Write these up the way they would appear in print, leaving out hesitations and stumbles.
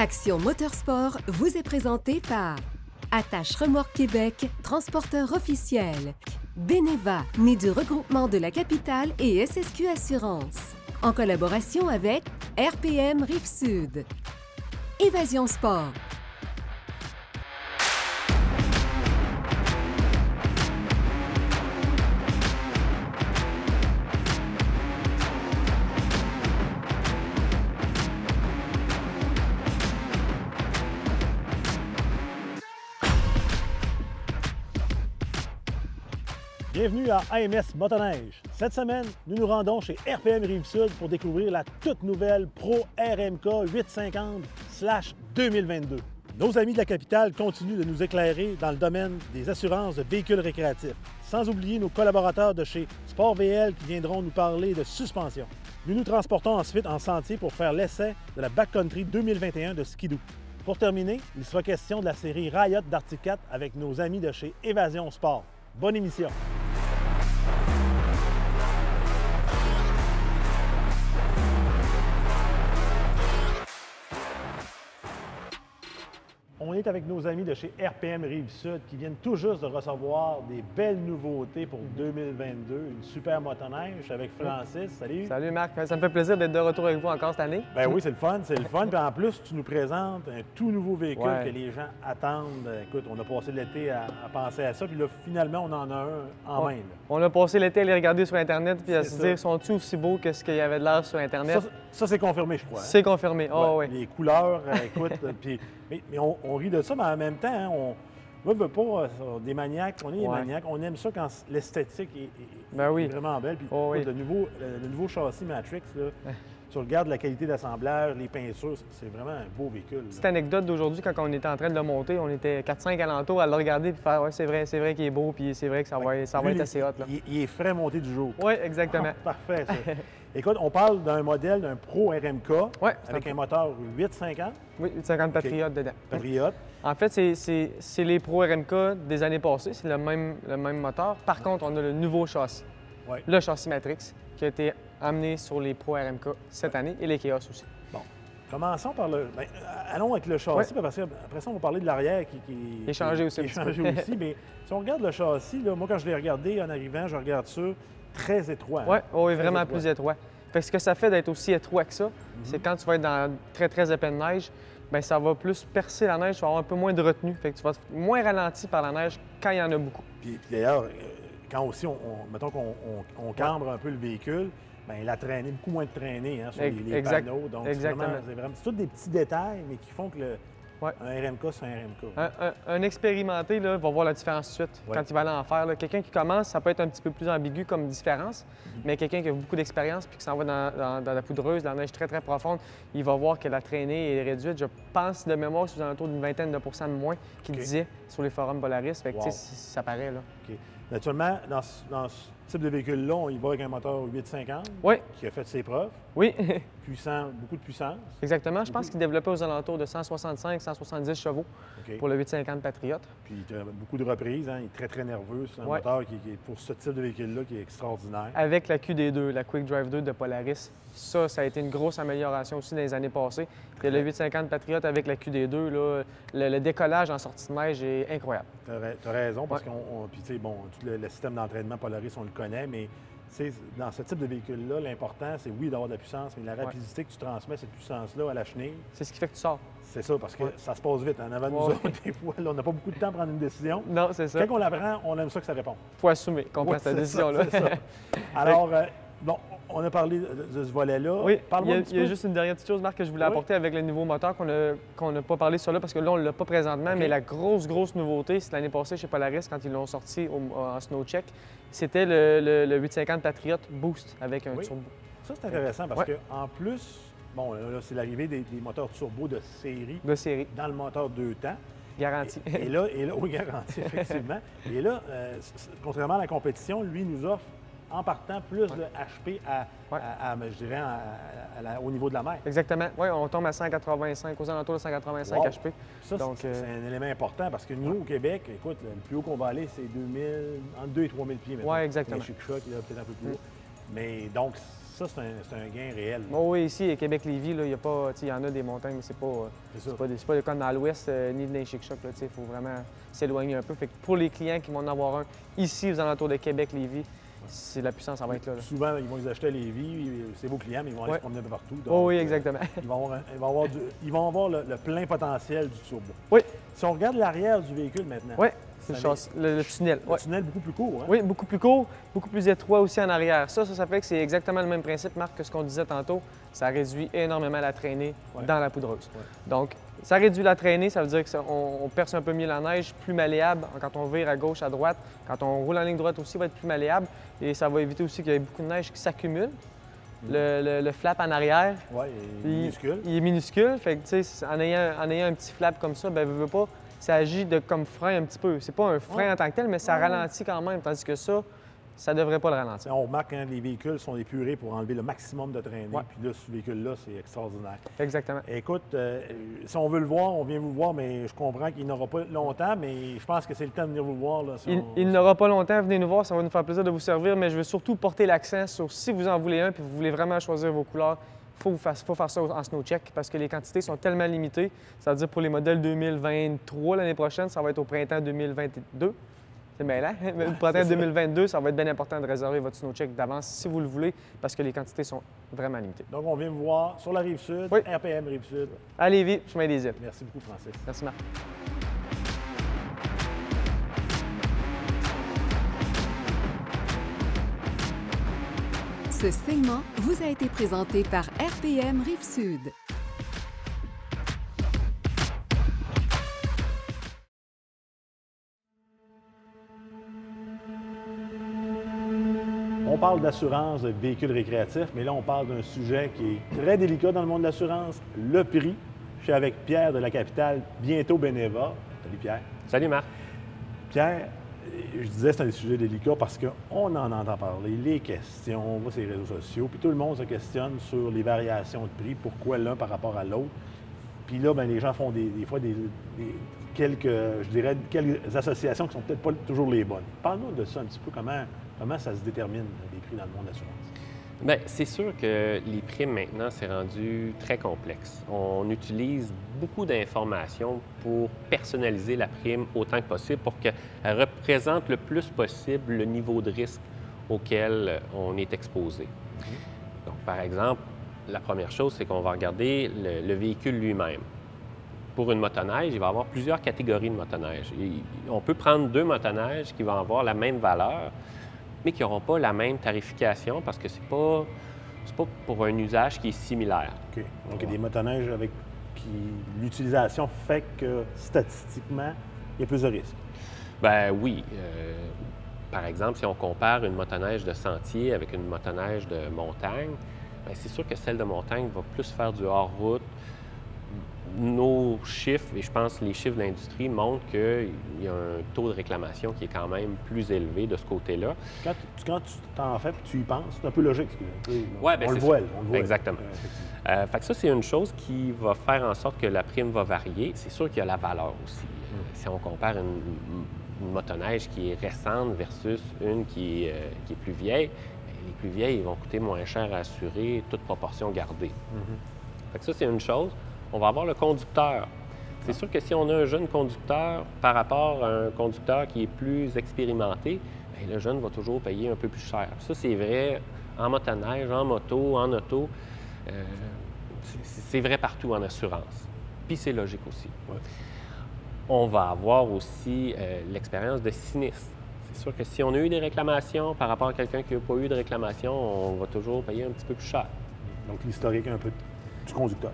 Action Motorsport vous est présenté par Attache Remorque Québec, transporteur officiel. Beneva, né du regroupement de la capitale et SSQ Assurance. En collaboration avec RPM Rive-Sud. Évasion Sport. Bienvenue à AMS Motoneige. Cette semaine, nous nous rendons chez RPM Rive-Sud pour découvrir la toute nouvelle Pro RMK 850/2022. Nos amis de la capitale continuent de nous éclairer dans le domaine des assurances de véhicules récréatifs, sans oublier nos collaborateurs de chez Sport VL qui viendront nous parler de suspension. Nous nous transportons ensuite en sentier pour faire l'essai de la Backcountry 2021 de Ski-Doo. Pour terminer, il sera question de la série Riot d'Arctic Cat avec nos amis de chez Évasion Sport. Bonne émission! On est avec nos amis de chez RPM Rive-Sud qui viennent tout juste de recevoir des belles nouveautés pour 2022. Une super motoneige avec Francis. Salut! Salut Marc, ça me fait plaisir d'être de retour avec vous encore cette année. Ben oui, c'est le fun, c'est le fun. Puis en plus, tu nous présentes un tout nouveau véhicule que les gens attendent. Écoute, on a passé l'été à penser à ça, puis là, finalement, on en a un en main. Là. On a passé l'été à les regarder sur Internet puis à se dire, sont-ils aussi beaux que ce qu'il y avait de l'air sur Internet? Ça c'est confirmé, je crois. C'est confirmé, oh, oui. Les couleurs, écoute, puis... Mais on rit de ça, mais en même temps, hein, on ne veut pas des maniaques. On est des maniaques. On aime ça quand l'esthétique est vraiment belle. Puis, le nouveau châssis Matrix, là, tu regardes la qualité d'assemblage, les peintures, c'est vraiment un beau véhicule. Petite anecdote d'aujourd'hui, quand on était en train de le monter, on était 4-5 alentours à le regarder et faire ouais, c'est vrai qu'il est beau, puis c'est vrai que ça va être assez hot. Là. Il est frais monté du jour. Oui, exactement. Parfait, ça. Écoute, on parle d'un modèle, d'un Pro RMK avec un moteur 850. Oui, 850 Patriot dedans. Patriot. En fait, c'est les Pro RMK des années passées, c'est le même moteur. Par contre, on a le nouveau châssis, le châssis Matrix, qui a été amené sur les Pro RMK cette année et les Chaos aussi. Bon, commençons par le... Bien, allons avec le châssis, parce qu'après ça, on va parler de l'arrière qui est changé aussi. Mais si on regarde le châssis, là, moi, quand je l'ai regardé en arrivant, je regarde ça, très étroit. Oui, vraiment plus étroit. Fait que ce que ça fait d'être aussi étroit que ça, c'est quand tu vas être dans très épais de neige, bien, ça va plus percer la neige, tu vas avoir un peu moins de retenue. Fait que tu vas être moins ralenti par la neige quand il y en a beaucoup. Puis d'ailleurs, quand aussi, mettons qu'on cambre un peu le véhicule, bien, il a traîné, beaucoup moins de traînée sur les panneaux. Donc, c'est tous des petits détails, mais qui font que un RMK, c'est un RMK. Un expérimenté là, va voir la différence tout de suite quand il va aller en faire. Quelqu'un qui commence, ça peut être un petit peu plus ambigu comme différence, mais quelqu'un qui a beaucoup d'expérience puis qui s'en va dans la poudreuse, dans la neige très profonde, il va voir que la traînée est réduite. Je pense de mémoire sur un taux d'une vingtaine de pourcents de moins qu'il disait sur les forums Polaris. Fait que ça paraît. Là. Naturellement, dans ce type de véhicule-là, on y va avec un moteur 850 qui a fait ses preuves. Oui. Puissant, beaucoup de puissance. Exactement. Je pense qu'il développait aux alentours de 165-170 chevaux pour le 850 Patriot. Puis il a beaucoup de reprises. Hein. Il est très nerveux. C'est un moteur qui est, pour ce type de véhicule-là, qui est extraordinaire. Avec la QD2, la Quick Drive 2 de Polaris, ça a été une grosse amélioration aussi dans les années passées. Puis le 850 Patriot avec la QD2, là, le décollage en sortie de neige est incroyable. Tu as raison, parce tout le système d'entraînement Polaris, on le connaît, mais dans ce type de véhicule-là, l'important, c'est d'avoir de la puissance, mais la rapidité que tu transmets cette puissance-là à la chenille. C'est ce qui fait que tu sors. C'est ça, parce que ça se passe vite. En avant de nous autres, des fois, là, on n'a pas beaucoup de temps pour prendre une décision. Non, c'est ça. Quand on la prend, on aime ça que ça réponde. Il faut assumer qu'on prend cette décision-là. Alors, on a parlé de ce volet-là. Oui, il y a juste une dernière petite chose, Marc, que je voulais apporter avec le nouveau moteur qu'on n'a pas parlé sur là, parce que là, on ne l'a pas présentement, mais la grosse nouveauté, c'est l'année passée chez Polaris, quand ils l'ont sorti en SnowCheck, c'était le 850 Patriot Boost avec un turbo. Ça, c'est intéressant parce qu'en plus, bon, là, c'est l'arrivée des moteurs turbo de série. Dans le moteur 2 temps. Garanti. Et là, oui, garanti, effectivement. Et là, contrairement à la compétition, lui nous offre en partant plus de HP je dirais, au niveau de la mer. Exactement. Oui, on tombe à 185, aux alentours de 185 HP. Ça, c'est un élément important parce que nous, au Québec, écoute, le plus haut qu'on va aller, c'est entre 2 et 3 000 pieds. Oui, exactement. Choc, peut-être un peu plus haut. Mais donc, Ça, c'est un gain réel. Bon, oui, ici, à Québec-Lévis, il y en a des montagnes, mais c'est pas le cas dans l'ouest ni dans les chic-chocs. Il faut vraiment s'éloigner un peu. Fait que pour les clients qui vont en avoir un ici, aux alentours de Québec-Lévis, c'est la puissance, ça va être là. Souvent, ils vont les acheter à Lévis, c'est vos clients, mais ils vont aller se promener un peu partout. Donc, oh, oui, exactement. Ils vont avoir le plein potentiel du turbo. Oui. Si on regarde l'arrière du véhicule maintenant, oui, c'est le tunnel. Le tunnel beaucoup plus court. Hein? Oui, beaucoup plus court, beaucoup plus étroit aussi en arrière. Ça fait que c'est exactement le même principe, Marc, que ce qu'on disait tantôt. Ça réduit énormément la traînée dans la poudreuse. Ouais. Donc, ça réduit la traînée, ça veut dire qu'on perce un peu mieux la neige, plus malléable quand on vire à gauche, à droite. Quand on roule en ligne droite aussi, il va être plus malléable. Et ça va éviter aussi qu'il y ait beaucoup de neige qui s'accumule. Le flap en arrière, il est minuscule. Il est minuscule. Fait que, tu sais, en ayant un petit flap comme ça, veut pas, ça agit comme frein un petit peu. C'est pas un frein en tant que tel, mais ça ralentit quand même. Tandis que ça devrait pas le ralentir. On remarque que les véhicules sont épurés pour enlever le maximum de traînée. Ouais. Puis là, ce véhicule-là, c'est extraordinaire. Exactement. Écoute, si on veut le voir, on vient vous voir, mais je comprends qu'il n'aura pas longtemps, mais je pense que c'est le temps de venir vous voir. Là, il n'aura pas longtemps. Venez nous voir, ça va nous faire plaisir de vous servir, mais je veux surtout porter l'accent sur si vous en voulez un puis vous voulez vraiment choisir vos couleurs, il faut faire ça en SnowCheck parce que les quantités sont tellement limitées. C'est-à-dire pour les modèles 2023 l'année prochaine, ça va être au printemps 2022. C'est mêlant. Le printemps 2022, ça va être bien important de réserver votre SnowCheck d'avance si vous le voulez parce que les quantités sont vraiment limitées. Donc, on vient vous voir sur la Rive-Sud, RPM Rive-Sud. À Lévis, chemin des Îles. Merci beaucoup, Francis. Merci, Marc. Ce segment vous a été présenté par RPM Rive-Sud. On parle d'assurance de véhicules récréatifs, mais là, on parle d'un sujet qui est très délicat dans le monde de l'assurance, le prix. Je suis avec Pierre de la capitale, bientôt Beneva. Salut, Pierre. Salut, Marc. Pierre, je disais que c'est un sujet délicat parce qu'on en entend parler, les questions, on voit sur les réseaux sociaux, puis tout le monde se questionne sur les variations de prix, pourquoi l'un par rapport à l'autre. Puis là, bien, les gens font des fois quelques associations qui ne sont peut-être pas toujours les bonnes. Parle-nous de ça un petit peu, comment ça se détermine, les prix dans le monde de l'assurance? Bien, c'est sûr que les primes, maintenant, c'est rendu très complexe. On utilise beaucoup d'informations pour personnaliser la prime autant que possible pour qu'elle représente le plus possible le niveau de risque auquel on est exposé. Donc, par exemple, la première chose, c'est qu'on va regarder le véhicule lui-même. Pour une motoneige, il va y avoir plusieurs catégories de motoneige. On peut prendre deux motoneiges qui vont avoir la même valeur, mais qui n'auront pas la même tarification parce que c'est pas pour un usage qui est similaire. OK. Donc, il y a des motoneiges avec qui l'utilisation fait que, statistiquement, il y a plus de risques. Bien oui. Par exemple, si on compare une motoneige de sentier avec une motoneige de montagne, bien, c'est sûr que celle de montagne va plus faire du hors-route. Nos chiffres, et je pense que les chiffres de l'industrie montrent qu'il y a un taux de réclamation qui est quand même plus élevé de ce côté-là. Quand tu t'en fais et tu y penses, c'est un peu logique. Ouais, on le voit. Exactement. Fait que ça, c'est une chose qui va faire en sorte que la prime va varier. C'est sûr qu'il y a la valeur aussi. Si on compare une motoneige qui est récente versus une qui est plus vieille, les plus vieilles ils vont coûter moins cher à assurer, toute proportion gardée. Fait que ça, c'est une chose. On va avoir le conducteur. C'est sûr que si on a un jeune conducteur par rapport à un conducteur qui est plus expérimenté, bien, le jeune va toujours payer un peu plus cher. Ça, c'est vrai en motoneige, en moto, en auto. C'est vrai partout en assurance. Puis c'est logique aussi. Ouais. On va avoir aussi l'expérience de sinistre. C'est sûr que si on a eu des réclamations par rapport à quelqu'un qui n'a pas eu de réclamation, on va toujours payer un petit peu plus cher. Donc, l'historique un peu du conducteur.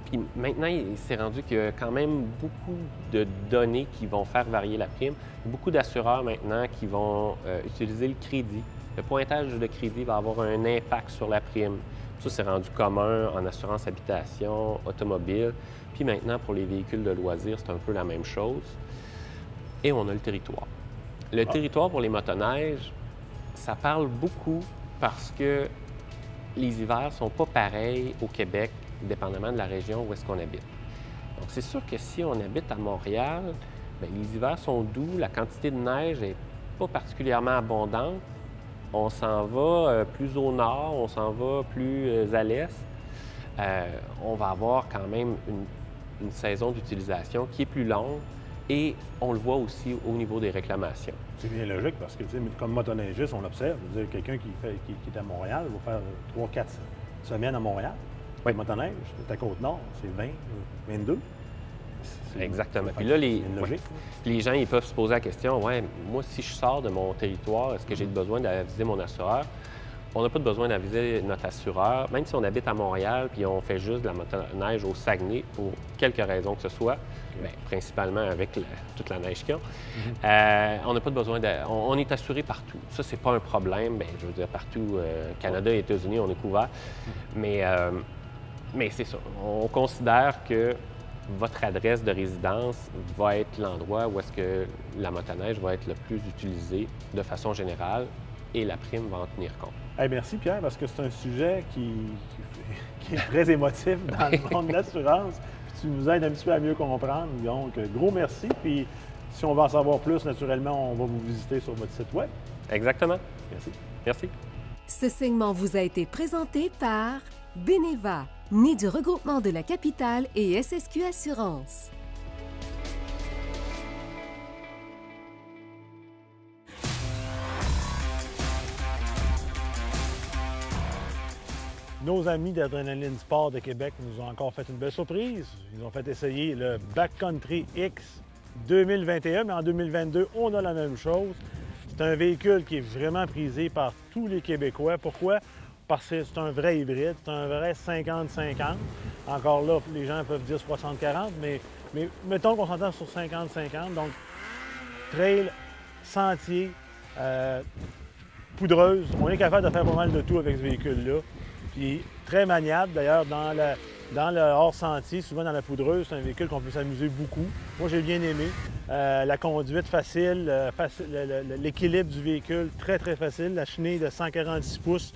Puis maintenant, il s'est rendu qu'il y a quand même beaucoup de données qui vont faire varier la prime. Il y a beaucoup d'assureurs maintenant qui vont utiliser le crédit. Le pointage de crédit va avoir un impact sur la prime. Ça, c'est rendu commun en assurance habitation, automobile. Puis maintenant, pour les véhicules de loisirs, c'est un peu la même chose. Et on a le territoire. Le territoire pour les motoneiges, ça parle beaucoup parce que les hivers ne sont pas pareils au Québec, dépendamment de la région où est-ce qu'on habite. Donc, c'est sûr que si on habite à Montréal, bien, les hivers sont doux, la quantité de neige n'est pas particulièrement abondante, On s'en va plus au nord, on s'en va plus à l'est. On va avoir quand même une saison d'utilisation qui est plus longue et on le voit aussi au niveau des réclamations. C'est bien logique parce que, comme motoneigiste, on l'observe. Quelqu'un qui est à Montréal va faire 3-4 semaines à Montréal. Oui. Le motoneige, c'est à Côte-Nord, c'est 20, 22. Exactement. Puis là, une logique. Les gens, ils peuvent se poser la question, ouais, moi, si je sors de mon territoire, est-ce que j'ai besoin d'aviser mon assureur? On n'a pas besoin d'aviser notre assureur, même si on habite à Montréal puis on fait juste de la motoneige au Saguenay pour quelque raison que ce soit, bien, principalement avec toute la neige qu'ils ont. On n'a pas besoin on est assuré partout. Ça, c'est pas un problème. Bien, je veux dire, partout, Canada et États-Unis, on est couvert. Mais c'est ça. On considère que votre adresse de résidence va être l'endroit où est-ce que la motoneige va être le plus utilisée de façon générale et la prime va en tenir compte. Hey, merci Pierre, parce que c'est un sujet qui est très émotif dans le monde de l'assurance. Tu nous aides un petit peu à mieux comprendre. Donc, gros merci. Puis, si on va en savoir plus, naturellement, on va vous visiter sur votre site web. Exactement. Merci. Merci. Ce segment vous a été présenté par Beneva, né du regroupement de la capitale et SSQ Assurance. Nos amis d'Adrénaline Sport de Québec nous ont encore fait une belle surprise. Ils ont fait essayer le Backcountry X 2021, mais en 2022, on a la même chose. C'est un véhicule qui est vraiment prisé par tous les Québécois. Pourquoi? Parce que c'est un vrai hybride, c'est un vrai 50-50. Encore là, les gens peuvent dire 60-40, mais mettons qu'on s'entend sur 50-50. Donc, trail, sentier, poudreuse. On est capable de faire pas mal de tout avec ce véhicule-là. Puis très maniable, d'ailleurs, dans le hors-sentier, souvent dans la poudreuse, c'est un véhicule qu'on peut s'amuser beaucoup. Moi, j'ai bien aimé. La conduite facile, l'équilibre du véhicule, très, très facile. La chenille de 146 pouces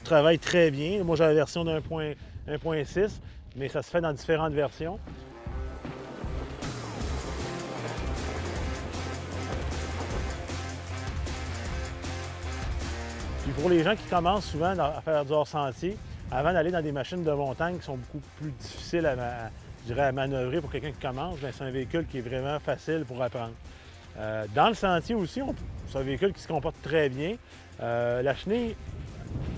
travaille très bien. Moi, j'ai la version de 1.6, mais ça se fait dans différentes versions. Puis pour les gens qui commencent souvent à faire du hors-sentier, avant d'aller dans des machines de montagne qui sont beaucoup plus difficiles à manœuvrer pour quelqu'un qui commence, c'est un véhicule qui est vraiment facile pour apprendre. Dans le sentier aussi, c'est un véhicule qui se comporte très bien. La chenille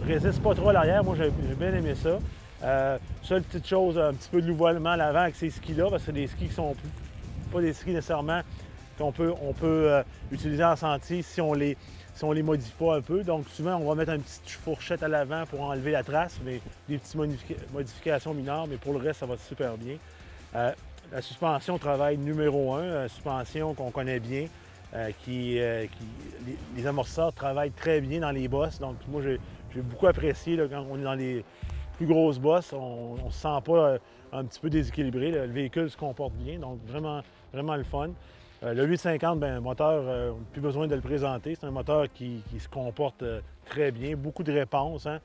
ne résiste pas trop à l'arrière. Moi, j'ai bien aimé ça. Seule petite chose, un petit peu de louvoiement à l'avant avec ces skis-là, parce que c'est des skis qui sont pas des skis nécessairement qu'on peut utiliser en sentier si on les modifie pas un peu. Donc souvent, on va mettre une petite fourchette à l'avant pour enlever la trace, mais des petites modifications mineures, mais pour le reste, ça va super bien. La suspension travail numéro 1, suspension qu'on connaît bien, les amortisseurs travaillent très bien dans les bosses. Donc moi, j'ai beaucoup apprécié là, quand on est dans les plus grosses bosses, on ne se sent pas un petit peu déséquilibré. Le véhicule se comporte bien, donc vraiment, vraiment le fun. Le 850, bien, moteur, on n'a plus besoin de le présenter. C'est un moteur qui se comporte très bien, beaucoup de réponses. Hein?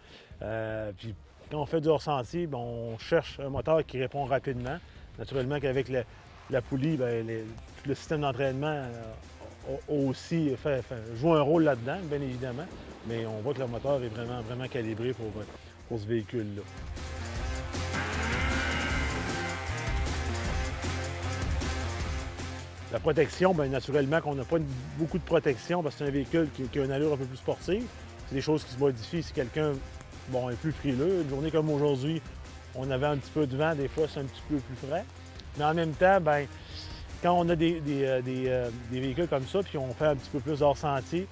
Puis quand on fait du hors-sentier, bien, on cherche un moteur qui répond rapidement. Naturellement qu'avec la poulie, bien, le système d'entraînement aussi joue un rôle là-dedans, bien évidemment. Mais on voit que le moteur est vraiment, vraiment calibré pour ce véhicule-là. La protection, bien, naturellement qu'on n'a pas beaucoup de protection parce que c'est un véhicule qui a une allure un peu plus sportive. C'est des choses qui se modifient si quelqu'un est plus frileux. Une journée comme aujourd'hui, on avait un petit peu de vent, des fois c'est un petit peu plus frais. Mais en même temps, bien, quand on a des véhicules comme ça, puis on fait un petit peu plus hors sentier,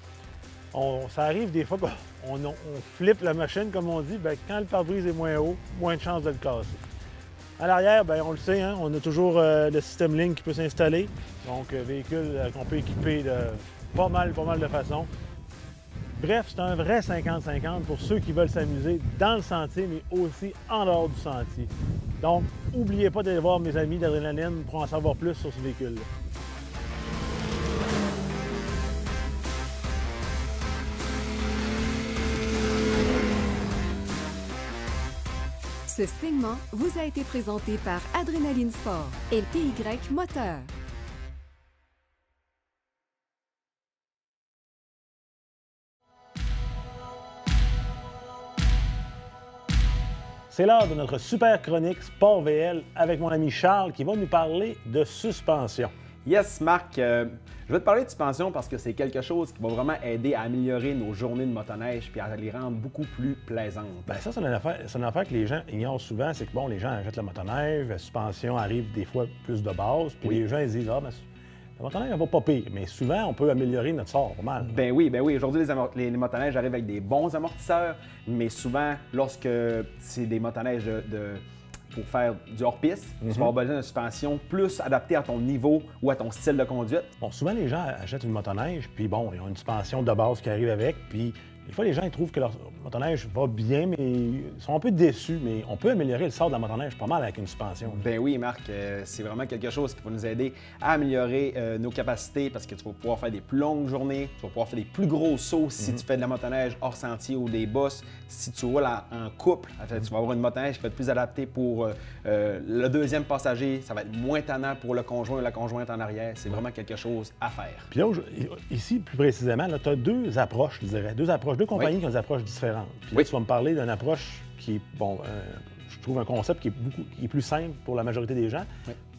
ça arrive des fois qu'on flippe la machine, comme on dit, bien, quand le pare-brise est moins haut, moins de chances de le casser. À l'arrière, bien, on le sait, hein, on a toujours le système Link qui peut s'installer. Donc, véhicule qu'on peut équiper de pas mal de façons. Bref, c'est un vrai 50-50 pour ceux qui veulent s'amuser dans le sentier, mais aussi en dehors du sentier. Donc, n'oubliez pas d'aller voir mes amis d'Adrénaline pour en savoir plus sur ce véhicule-là. Ce segment vous a été présenté par Adrénaline Sport et TY Moteur. C'est l'heure de notre super chronique Sport VL avec mon ami Charles qui va nous parler de suspension. Yes, Marc, je vais te parler de suspension parce que c'est quelque chose qui va vraiment aider à améliorer nos journées de motoneige puis à les rendre beaucoup plus plaisantes. Bien, ça, c'est une affaire que les gens ignorent souvent, c'est que bon, les gens achètent la motoneige, la suspension arrive des fois plus de base, puis les gens ils disent « Ah, ben, la motoneige, elle va pas pire », mais souvent, on peut améliorer notre sort pas mal. Ben oui. Aujourd'hui, les motoneiges arrivent avec des bons amortisseurs, mais souvent, lorsque c'est des motoneiges pour faire du hors-piste, tu vas avoir besoin de suspension plus adaptée à ton niveau ou à ton style de conduite. Bon, souvent, les gens achètent une motoneige, puis bon, ils ont une suspension de base qui arrive avec, puis des fois, les gens ils trouvent que leur motoneige va bien, mais ils sont un peu déçus, mais on peut améliorer le sort de la motoneige pas mal avec une suspension. Ben oui, Marc, c'est vraiment quelque chose qui va nous aider à améliorer nos capacités parce que tu vas pouvoir faire des plus longues journées, tu vas pouvoir faire des plus gros sauts si tu fais de la motoneige hors sentier ou des bosses. Si tu roules en couple, en fait, tu vas avoir une motoneige qui va être plus adaptée pour le deuxième passager. Ça va être moins tannant pour le conjoint ou la conjointe en arrière. C'est vraiment quelque chose à faire. Puis là, ici, plus précisément, tu as deux approches, je dirais, deux compagnies qui ont des approches différentes. Puis là, tu vas me parler d'une approche qui est, bon, je trouve un concept qui est plus simple pour la majorité des gens,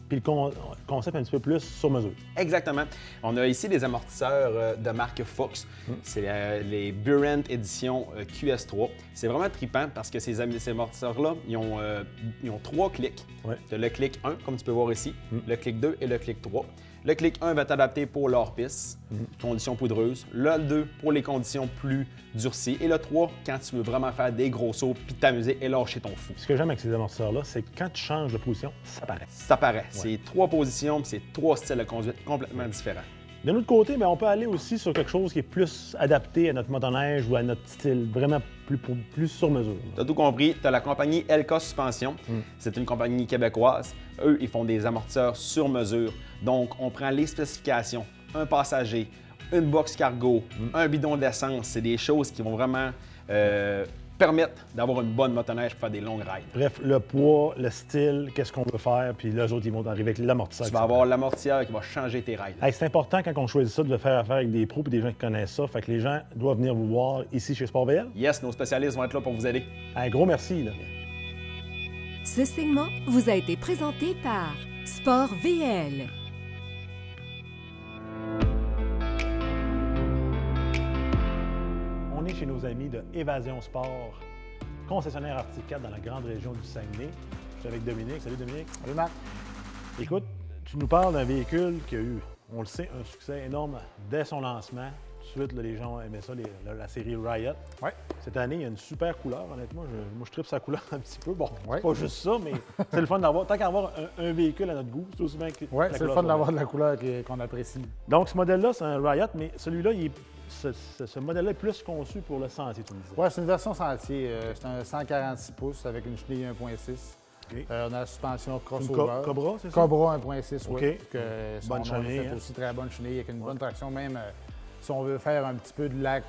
puis le concept un petit peu plus sur mesure. Exactement. On a ici des amortisseurs de marque Fox. C'est les Burent Edition QS3. C'est vraiment trippant parce que ces amortisseurs-là, ils ont 3 clics. Tu as le clic 1, comme tu peux voir ici, le clic 2 et le clic 3. Le clic 1 va t'adapter pour l'hors-piste, conditions poudreuses. Le 2 pour les conditions plus durcies. Et le 3, quand tu veux vraiment faire des gros sauts puis t'amuser et lâcher ton fou. Ce que j'aime avec ces amortisseurs-là, c'est que quand tu changes de position, ça paraît. Ça paraît. C'est 3 positions puis c'est 3 styles de conduite complètement différents. De l'autre côté, bien, on peut aller aussi sur quelque chose qui est plus adapté à notre motoneige ou à notre style, vraiment plus sur mesure. Tu as tout compris. Tu as la compagnie LK Suspension. C'est une compagnie québécoise. Eux, ils font des amortisseurs sur mesure. Donc, on prend les spécifications, un passager, une box cargo, un bidon d'essence. C'est des choses qui vont vraiment permettre d'avoir une bonne motoneige pour faire des longues rides. Bref, le poids, le style, qu'est-ce qu'on veut faire, puis les autres, ils vont arriver avec l'amortisseur. Tu vas avoir l'amortisseur qui va changer tes rides. Hey, c'est important quand on choisit ça de faire affaire avec des pros et des gens qui connaissent ça. Fait que les gens doivent venir vous voir ici chez Sport VL. Yes, nos spécialistes vont être là pour vous aider. Un gros merci. Là. Ce segment vous a été présenté par Sport VL. On est chez nos amis de Évasion Sport, concessionnaire Arctic 4 dans la grande région du Saguenay. Je suis avec Dominique. Salut Dominique. Salut Marc. Écoute, tu nous parles d'un véhicule qui a eu, on le sait, un succès énorme dès son lancement. Tout de suite, là, les gens aimaient ça, la série Riot. Ouais. Cette année, il y a une super couleur, honnêtement. Moi, je tripe sa couleur un petit peu. Bon, ouais. Pas juste ça, mais c'est le fun d'avoir. Tant qu'à avoir un véhicule à notre goût, c'est aussi bien que. Oui, c'est le fun d'avoir de la couleur qu'on apprécie. Donc, ce modèle-là, c'est un Riot, mais celui-là, ce modèle-là est plus conçu pour le sentier, tu me disais. Oui, c'est une version sentier. C'est un 146 pouces avec une chenille 1.6. Okay. On a la suspension crossover. Cobra, c'est ça? Cobra 1.6, oui. Okay. Bonne chenille. Aussi très bonne chenille avec une bonne traction, même si on veut faire un petit peu de lac.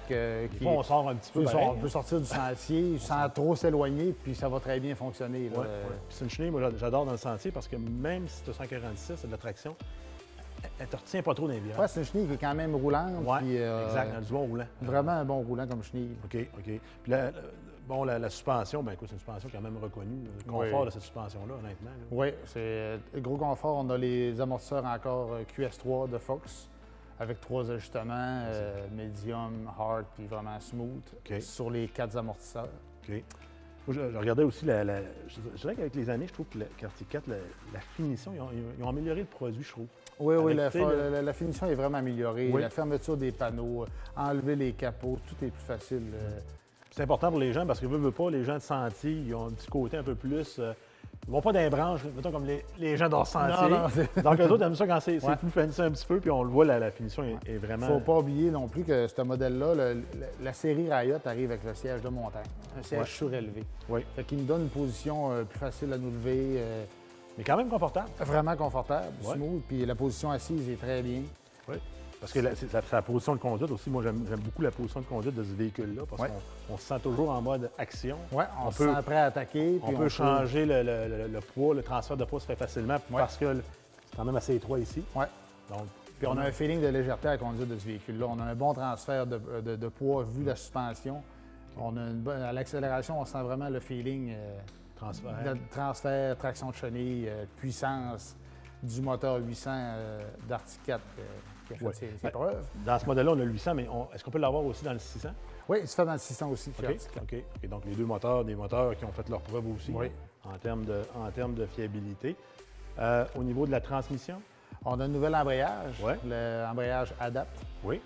On sort un petit peu. On peut sortir du sentier sans trop s'éloigner, puis ça va très bien fonctionner. Ouais. C'est une chenille, moi, j'adore dans le sentier parce que même si tu as 146, c'est de la traction. Elle te retient pas trop dans les virages. Oui, c'est une chenille qui est quand même roulante. Oui, puis, exact, elle a du bon roulant. Vraiment un bon roulant comme chenille. OK. Puis la suspension, bien écoute, c'est une suspension quand même reconnue. Le confort de cette suspension-là, honnêtement. Là. Oui, c'est gros confort. On a les amortisseurs encore QS3 de Fox avec 3 ajustements, medium, hard, puis vraiment smooth sur les 4 amortisseurs. OK. Moi, je regardais aussi je dirais qu'avec les années, je trouve que l'Arctic 4, la finition, ils ont amélioré le produit, je trouve. Oui, la finition est vraiment améliorée. Oui. La fermeture des panneaux, enlever les capots, tout est plus facile. C'est important pour les gens parce que veut pas, les gens de sentier, ils ont un petit côté un peu plus. Ils vont pas dans les branches, mettons comme les gens dans sentier. Non, donc eux autres aiment ça quand c'est plus fancy un petit peu, puis on le voit, la finition est vraiment. Faut pas oublier non plus que ce modèle-là, la série Riot arrive avec le siège de montagne, un siège surélevé. Oui. Fait qu'il nous donne une position plus facile à nous lever. Mais quand même confortable. Vraiment confortable, smooth, puis la position assise est très bien. Oui. Parce que c'est la position de conduite aussi. Moi, j'aime beaucoup la position de conduite de ce véhicule-là parce qu'on se sent toujours en mode action. Oui, on se sent prêt à attaquer. On peut changer le poids, le transfert de poids se fait facilement parce que c'est quand même assez étroit ici. Oui. Donc, puis on a un feeling de légèreté à la conduite de ce véhicule-là. On a un bon transfert de poids vu la suspension. À l'accélération, on sent vraiment le feeling. transfert, traction de chenille, puissance du moteur 800 d'Arctic 4 qui a fait ses preuves. Dans ce modèle-là, on a le 800, mais est-ce qu'on peut l'avoir aussi dans le 600? Oui, il se fait dans le 600 aussi. OK. Et donc, les deux moteurs, des moteurs qui ont fait leurs preuves aussi en termes de fiabilité. Au niveau de la transmission? On a un nouvel embrayage, l'embrayage Adapt. Oui.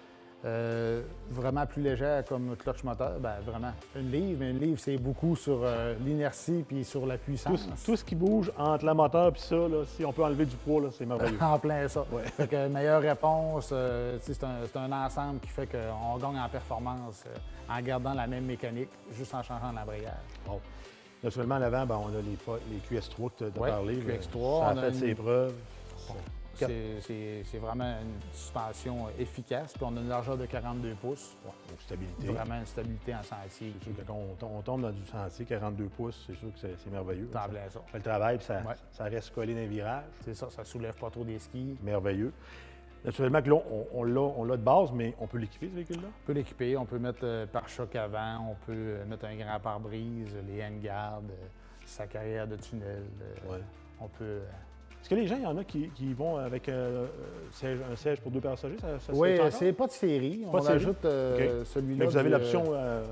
Vraiment plus légère comme clutch moteur. Bien, vraiment, une livre, mais une livre, c'est beaucoup sur l'inertie puis sur la puissance. Tout ce qui bouge entre la moteur et ça, là, si on peut enlever du poids, c'est merveilleux. En plein ça. Fait que meilleure réponse, c'est un ensemble qui fait qu'on gagne en performance en gardant la même mécanique, juste en changeant l'embrayage. Bon. Naturellement, à l'avant, on a les QS3 que tu as parlé. QX3, ça a fait ses preuves. C'est vraiment une suspension efficace. Puis on a une largeur de 42 pouces. Donc, stabilité. Vraiment une stabilité en sentier. C'est sûr que quand on tombe dans du sentier, 42 pouces, c'est sûr que c'est merveilleux. Ça plaît, ça. Fait le travail, puis ça reste collé dans les virages. C'est ça, ça soulève pas trop des skis. Merveilleux. Naturellement que là, on l'a de base, mais on peut l'équiper, ce véhicule-là? On peut l'équiper. On peut mettre pare-choc avant, on peut mettre un grand pare-brise, les handguards, sa carrière de tunnel. On peut... Est-ce que les gens, il y en a qui vont avec un siège pour deux passagers? Oui, c'est pas de série. On ajoute celui-là. Mais vous avez l'option...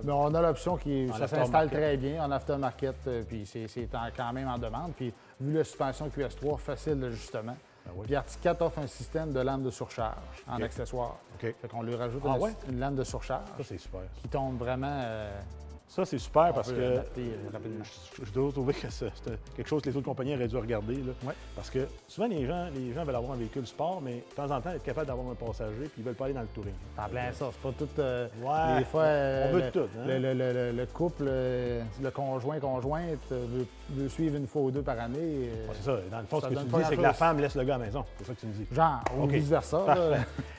Mais on a l'option qui s'installe très bien en aftermarket, puis c'est quand même en demande. Puis vu la suspension QS3, facile d'ajustement. Puis Arctic 4 offre un système de lampe de surcharge en accessoire. Fait qu'on lui rajoute une lampe de surcharge. Ça, c'est super. Qui tombe vraiment... Ça, c'est super parce que je dois trouver que c'est quelque chose que les autres compagnies auraient dû regarder. Là. Parce que souvent, les gens veulent avoir un véhicule sport, mais de temps en temps, être capable d'avoir un passager puis ils veulent pas aller dans le touring. En plein ça, c'est pas tout... des fois, on veut tout. Hein? Le couple, le conjointe veut suivre une fois ou deux par année. C'est ça. Dans le fond, ce que tu dis, c'est que la femme laisse le gars à la maison. C'est ça que tu me dis. Genre, ou vice-versa.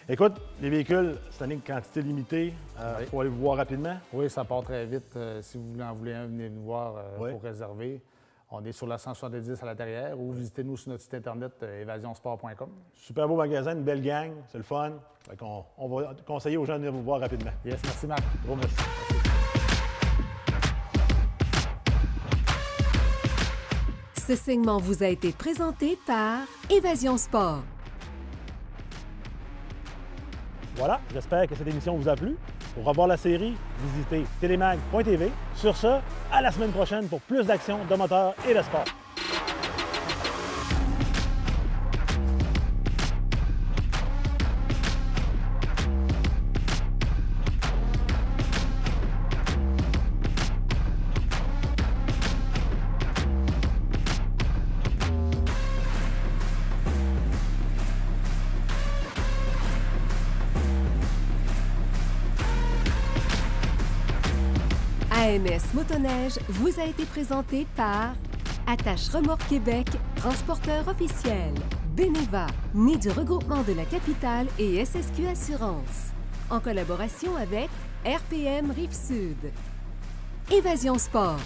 Écoute, les véhicules, c'est une quantité limitée. Il faut aller vous voir rapidement. Oui, ça part très vite. Si vous en voulez un, venez nous voir pour réserver. On est sur la 170 à l'intérieur ou visitez-nous sur notre site internet évasionsport.com. Super beau magasin, une belle gang, c'est le fun. On va conseiller aux gens de venir vous voir rapidement. Yes, merci Marc. Gros merci. Ce segment vous a été présenté par Évasion Sport. Voilà, j'espère que cette émission vous a plu. Pour revoir la série, visitez telemag.tv. Sur ce, à la semaine prochaine pour plus d'actions de moteur et de sport. AMS Motoneige vous a été présenté par Attache Remorque Québec, transporteur officiel. Beneva, né du regroupement de la capitale et SSQ Assurance. En collaboration avec RPM Rive-Sud. Évasion Sport.